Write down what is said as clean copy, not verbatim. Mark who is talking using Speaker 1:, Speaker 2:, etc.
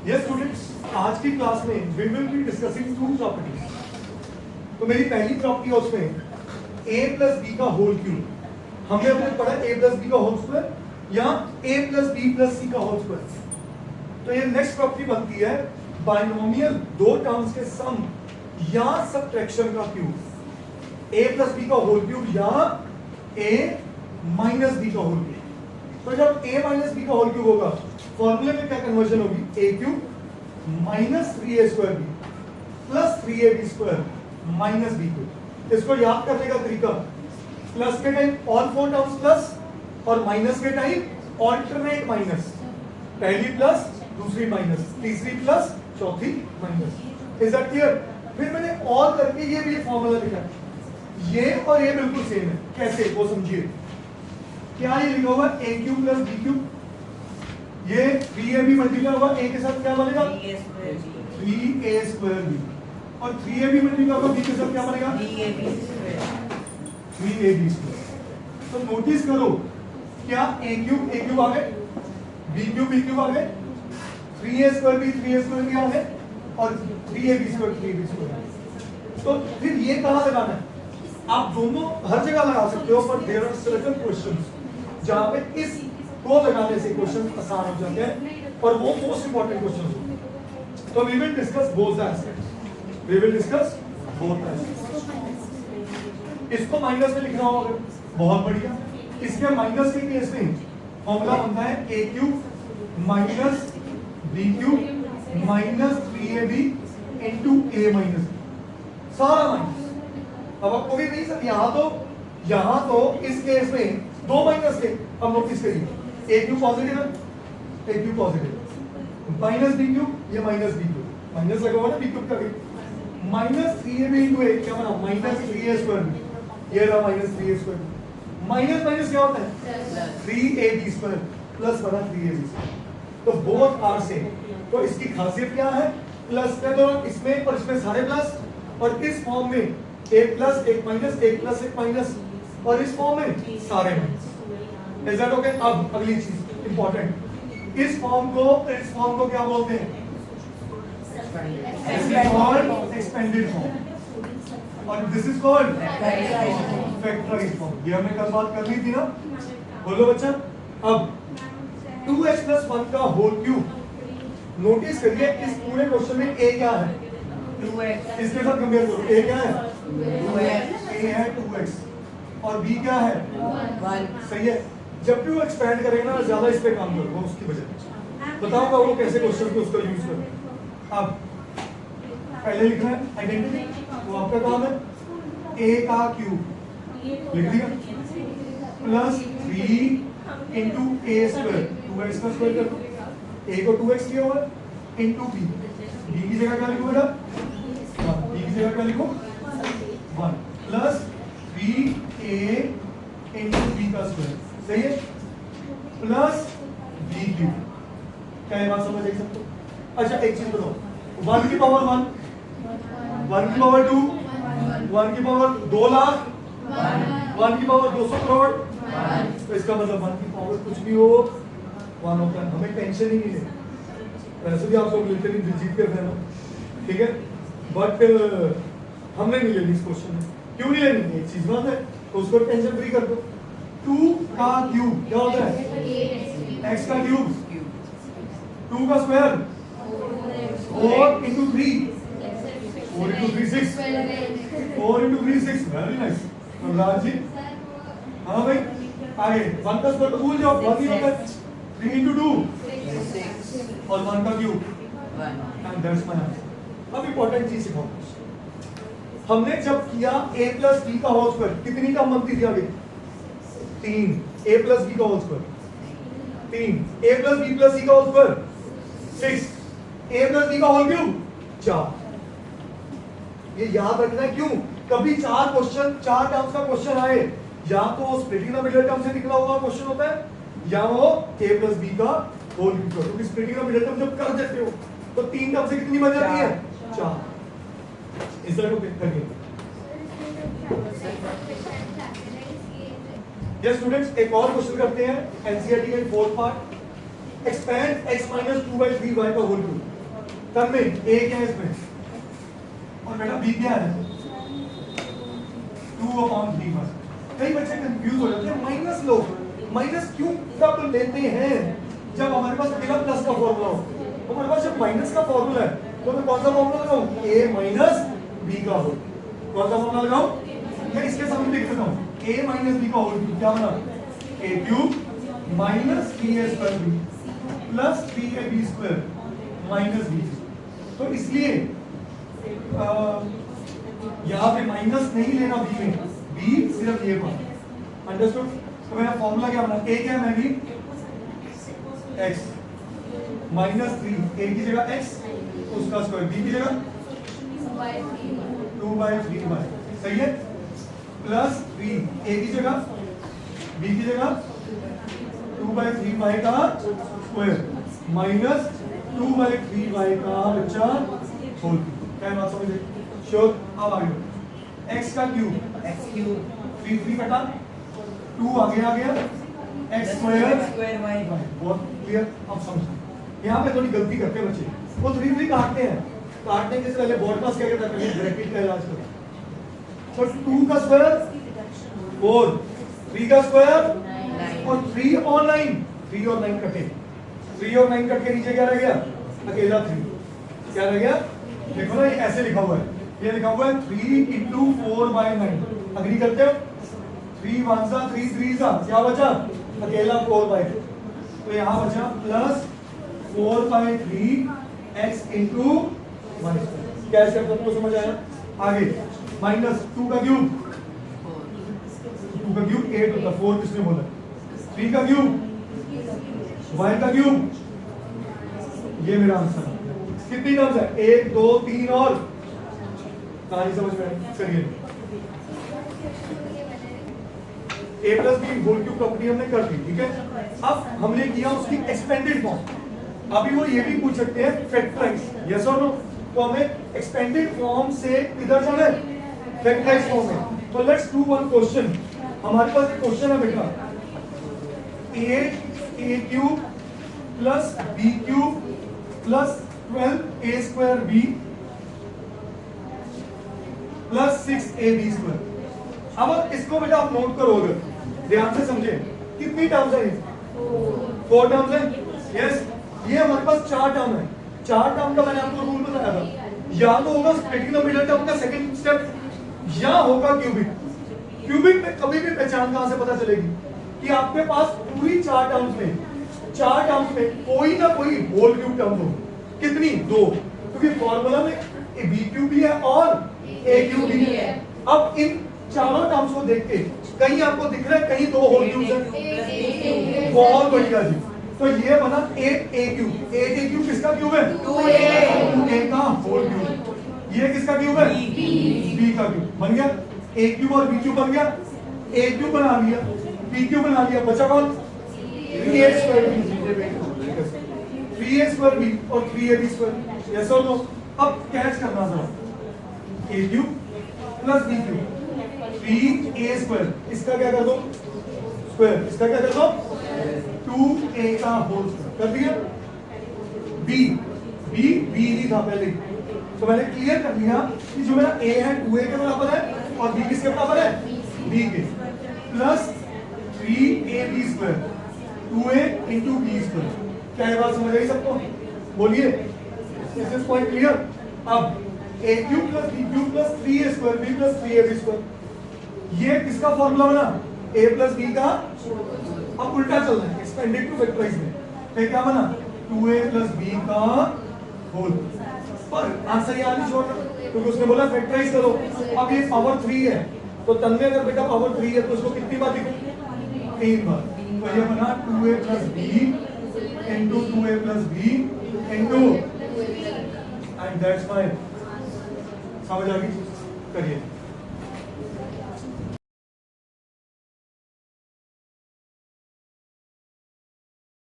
Speaker 1: Yes students, आज की class में we will be discussing two properties. तो मेरी पहली प्रॉपर्टी है उसमें a plus b का होल क्यूब. हमने अपने पढ़ा a plus b का होल स्क्वायर या a plus b plus c का होल स्क्वायर. तो ये नेक्स्ट प्रॉपर्टी बनती है बाइनोमियल दो टर्म्स के सम या सबट्रैक्शन का क्यूब. a plus b का होल क्यूब या a minus b का होल क्यूब. तो जब a minus b का होल क्यूब होगा फॉर्मूले में क्या कन्वर्जन होगी, a cube minus 3a square b plus 3ab square minus b cube. इसको याद करने का तरीका, प्लस के time all four terms plus और माइनस के टाइम ऑल्टरनेट माइनस. पहली प्लस दूसरी माइनस, तीसरी प्लस चौथी माइनस. Is that clear? फिर मैंने ऑल करके ये भी फॉर्मूला लिखा है. ये और ये बिल्कुल सेम है. कैसे वो समझिए. क्या ये लिखा हुआ a cube plus b cube, ये 3ab मल्टीप्लाई होगा a के साथ क्या बनेगा 3a स्क्वायर b और 3ab मल्टीप्लाई होगा b के साथ क्या बनेगा 3ab स्क्वायर. तो नोटिस करो क्या a क्यूब आ गए, b क्यूब आ गए, 3a स्क्वायर b आ गए और 3ab स्क्वायर. तो फिर ये कहां लगाना है, आप दोनों हर जगह लगा सकते हो, पर देयर आर सर्टेन क्वेश्चंस जहां पे इस को लगाने से क्वेश्चन आसान हो जाते हैं और वो मोस्ट इंपॉर्टेंट क्वेश्चन होते हैं. तो we will discuss both the aspects. इसको माइनस में लिखना होगा, बहुत बढ़िया. इसके माइनस के केस में फॉर्मूला बनता है a cube minus b cube minus 3ab into a minus b. सारा माइनस. अब आपको भी नहीं सर, यहां तो इस केस में दो माइनस थे. अब नोटिस करिए a क्यूब पॉजिटिव है, a cube positive minus b cube, ये माइनस b क्यूब माइनस लगा हुआ ना b क्यूब का भी, माइनस 3ab इनटू a क्या बना माइनस 3a स्क्वायर b. ये रहा minus 3a square. Minus minus क्या होता है 3ab स्क्वायर प्लस बना 3ab स्क्वायर. तो बोथ आर सेम. तो इसकी खासियत क्या है, प्लस का तो इसमें और इसमें सारे प्लस, और इस फॉर्म में एक प्लस एक माइनस एक प्लस एक माइनस, और इस फॉर्म में सारे माइनस. Is that okay? अब अगली चीज इंपॉर्टेंट, इस फॉर्म को क्या बोलते हैं, एक्सपेंडेड फॉर्म, और this is called factorised form. ये हमने कल बात कर ली थी ना, बोलो बच्चा. अब 2x + 1 का होल क्यूब. नोटिस करिए इस पूरे क्वेश्चन में a क्या है 2x, इसके साथ कंपेयर करो. a क्या है 2x, a है 2x और b क्या है 1. सही है. जब भी वो एक्सपेंड करेगा ना ज्यादा इस पे काम करो, उसकी वजह बताऊंगा वो कैसे क्वेश्चन को उसका यूज करो. अब पहले लिखना है आइडेंटिटी, वो आपका काम है. a का क्यूब लिख दिया plus 3 into a square, 2x का स्क्वायर कर दो. a को 2x लिया हुआ इनटू b, b की जगह क्या लिखो बेटा 1, b की जगह क्या लिखो 1 प्लस 3a इनटू b का स्क्वायर. सही है. Plus b cube. क्या ये बात समझ आई सबको? अच्छा एक चीज बताओ, 1 की पावर 1, 1 की पावर 2, 1 की पावर 2 लाख, 1 की पावर 200 करोड़. तो इसका मतलब 1 की पावर कुछ भी हो 1 होता है. हमें टेंशन ही नहीं है. वैसे भी आप लोग मिलते नहीं जीत के फैन हो, ठीक है, बट हमने नहीं लेनी इस क्वेश्चन में. क्यों नहीं लेनी? एक चीज बात है, तो उसको टेंशन फ्री कर दो. 2 का क्यूब क्या होता है x का क्यूब, 2 का square 4 into 3, 4 into 3 6, 4 into 3 6. Very nice. Raj ji हाँ भाई आगे. 1 का स्क्वायर तो भूल जाओ, 1 ही होता है. 3 into 2 और 1 का cube, and that's my answer. अब इंपॉर्टेंट चीज सिखाओ. हमने जब किया a plus b का होल स्क्वायर, कितनी टर्म बनती थी आगे 3. a plus b का whole square 3, a plus b plus c का whole square 6, a plus b का होल क्यूब 4. ये याद रखना है. क्यों? कभी 4 टर्म्स का क्वेश्चन आए, या तो स्प्लिटिंग द मिडिल टर्म से निकला हुआ क्वेश्चन होता है, या वो a plus b का होल क्यूब. क्योंकि स्प्लिटिंग द मिडिल टर्म जब कर देते हो तो 3 टर्म से कितनी बन जाती है 4. Is that okay? Again yes students, एक और क्वेश्चन करते हैं एनसीईआरटी का 4th part. Expand x - 2/3y का होल क्यूब. तन में ए क्या है इसमें, और बेटा बी क्या है 2/3 बस। कई बच्चे कंफ्यूज हो जाते हैं, माइनस लो, माइनस क्यों तब लेते हैं जब हमारे पास अकेला प्लस का फॉर्मूला हो। तो हमारे पास जब माइनस का फॉर्मूला है तो मैं कौन सा फॉर्मूला लगाऊं, a माइनस b का होल। कौन सा फॉर्मूला लगाऊं, मैं इसके सामने लिख देता हूं a माइनस b का होल क्या बना, a cube minus 3a square b plus 3ab square minus b। तो इसलिए यहाँ पे माइनस नहीं लेना b में, b सिर्फ ये पर, अंडरस्टूड। तो मेरा फॉर्मूला क्या बना, a क्या है, मैं भी x माइनस 3, a की जगह x उसका स्क्वायर, b की जगह 2/3y, सही है, प्लस 3 a की जगह b की जगह 2/3y का स्क्वायर माइनस 2/3y का बच्चा होल। क्या बात समझे, श्योर। अब आगे x का क्यूब, x क्यूब 3 कटा 2 आगे आ गया x स्क्वायर y, बहुत क्लियर। अब समझो यहाँ पे थोड़ी गलती करते हैं बच्चे, वो 3 काटते हैं, काटने के पहले बोर्ड पास क्या करता है, ब्रैकेट का इलाज करो। तो 2 का स्क्वायर 4, 3 का स्क्वायर और 3 और 9, 3 और 9 कटे, 3 और 9 कट के नीचे क्या रह गया, अकेला 3। क्या रह गया, देखो ना ये ऐसे लिखा हुआ है, ये लिखा हुआ है 3 into 4/9। अग्री करते हो, 3 1 सा 3 3 सा क्या बचा, अकेला 4/2। तो यहाँ बचा प्लस 4/3 x into 1 स्क्वायर। क्या इसका सबको समझ आया। आगे माइनस 2 का क्यूब, 2 का क्यूब 8 होता, 4 किसने बोला, 3 का क्यूब y का क्यूब, ये मेरा आंसर है। कितनी टर्म्स है, 1 2 3 और कहानी समझ में आई, करिए। a plus B whole cube property हमने कर दी, ठीक है। अब हमने किया उसकी एक्सपेंडेड फॉर्म। अभी वो ये भी पूछ सकते हैं फैक्टराइज, यस और नो। तो हमें एक्सपेंडेड फॉर्म से किधर जाना है, फैक्टराइज फॉर्म में। तो लेट्स डू वन क्वेश्चन। हमारे पास एक क्वेश्चन है बेटा, a cube plus b cube plus 12a square b plus 6ab square. अब इसको बेटा आप नोट करो, अगर ध्यान से समझे, कितनी टर्म्स है, 4 टर्म्स है, यस। ये हमारे पास 4 टर्म है। 4 टर्म का मैंने आपको रूल बताया था, या तो होगा स्प्लिटिंग द मिडल टर्म का सेकंड स्टेप, या होगा क्यूबिक। क्यूबिक में कभी भी पहचान कहां से पता चलेगी कि आपके पास पूरी 4 टर्म्स में कोई ना कोई होल क्यूब टर्म हो। कितनी, 2, क्योंकि फॉर्मूला में बी क्यूब भी है और ए क्यूब भी है। अब इन चारों टर्म्स को देख के कहीं आपको दिख रहा है कहीं 2 होल क्यूब्स हैं, बहुत बढ़िया जी। तो ये बना 8a क्यूब। 8a क्यूब किसका क्यूब है, 2a का होल क्यूब। ये किसका क्यूब है, b का क्यूब। बन गया a क्यूब और b क्यूब बन गया, a क्यूब बना लिया, b क्यूब बना लिया, बचा कौन, 3a स्क्वायर b और 3ab स्क्वायर, यस और नो। अब कैच करना जरा, a cube plus b cube 3a square, इसका क्या कर दो स्क्वायर, इसका क्या कर दो 2a का होल स्क्वायर कर दिया। b नहीं था पहले, तो मैंने क्लियर कर दिया कि जो मेरा a है 2a के बराबर है और b किसके बराबर है, b के, plus 3ab square 2a into b square. क्या ये बात समझ आई सबको, बोलिए, इज दिस पॉइंट क्लियर। अब a cube plus b cube plus 3a square b plus 3ab square, ये किसका फॉर्मूला बना, a प्लस b का। अब उल्टा चलना है, एक्सपेंडेड टू फैक्टराइज में, फिर क्या बना 2a प्लस b का होल। पर आंसर यहाँ नहीं छोड़ना, क्योंकि उसने बोला फैक्टराइज करो। अब ये पावर 3 है, तो तन में अगर बेटा पावर 3 है तो उसको कितनी बार लिखो, 3 बार। तो ये बना 2a plus b into 2a plus b into, and that's my, समझ आ गई, करिए।